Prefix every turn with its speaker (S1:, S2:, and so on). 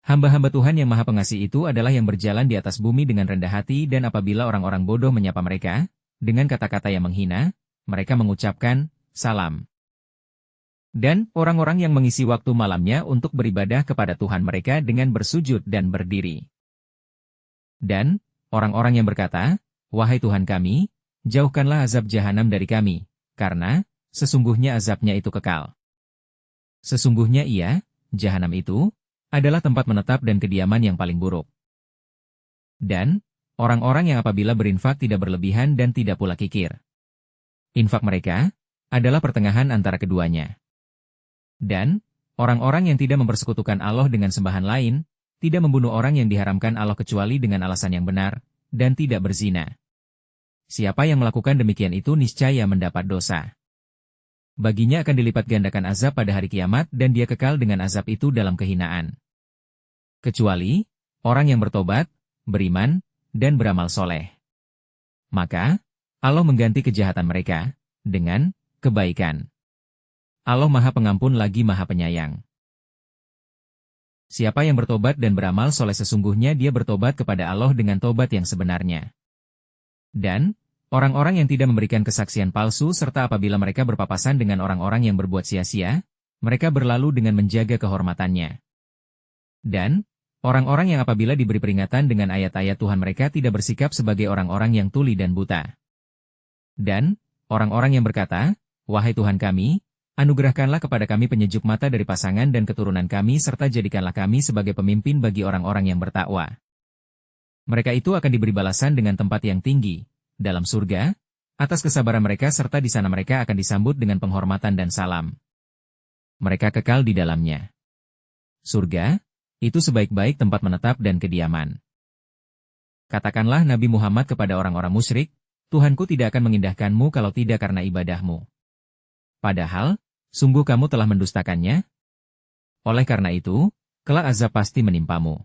S1: Hamba-hamba Tuhan yang Maha Pengasih itu adalah yang berjalan di atas bumi dengan rendah hati dan apabila orang-orang bodoh menyapa mereka, dengan kata-kata yang menghina, mereka mengucapkan, salam. Dan orang-orang yang mengisi waktu malamnya untuk beribadah kepada Tuhan mereka dengan bersujud dan berdiri. Dan orang-orang yang berkata, wahai Tuhan kami, jauhkanlah azab jahanam dari kami, karena sesungguhnya azabnya itu kekal. Sesungguhnya ia, jahanam itu, adalah tempat menetap dan kediaman yang paling buruk. Dan orang-orang yang apabila berinfak tidak berlebihan dan tidak pula kikir. Infak mereka adalah pertengahan antara keduanya. Dan orang-orang yang tidak mempersekutukan Allah dengan sembahan lain, tidak membunuh orang yang diharamkan Allah kecuali dengan alasan yang benar, dan tidak berzina. Siapa yang melakukan demikian itu niscaya mendapat dosa. Baginya akan dilipat gandakan azab pada hari kiamat dan dia kekal dengan azab itu dalam kehinaan. Kecuali orang yang bertobat, beriman, dan beramal soleh. Maka, Allah mengganti kejahatan mereka dengan kebaikan. Allah Maha Pengampun lagi Maha Penyayang. Siapa yang bertobat dan beramal soleh sesungguhnya dia bertobat kepada Allah dengan tobat yang sebenarnya. Dan orang-orang yang tidak memberikan kesaksian palsu serta apabila mereka berpapasan dengan orang-orang yang berbuat sia-sia, mereka berlalu dengan menjaga kehormatannya. Dan orang-orang yang apabila diberi peringatan dengan ayat-ayat Tuhan mereka tidak bersikap sebagai orang-orang yang tuli dan buta. Dan orang-orang yang berkata, wahai Tuhan kami, anugerahkanlah kepada kami penyejuk mata dari pasangan dan keturunan kami serta jadikanlah kami sebagai pemimpin bagi orang-orang yang bertakwa. Mereka itu akan diberi balasan dengan tempat yang tinggi, dalam surga, atas kesabaran mereka serta di sana mereka akan disambut dengan penghormatan dan salam. Mereka kekal di dalamnya. Surga itu sebaik-baik tempat menetap dan kediaman. Katakanlah Nabi Muhammad kepada orang-orang musyrik, Tuhanku tidak akan mengindahkanmu kalau tidak karena ibadahmu. Padahal, sungguh kamu telah mendustakannya. Oleh karena itu, kelak azab pasti menimpamu.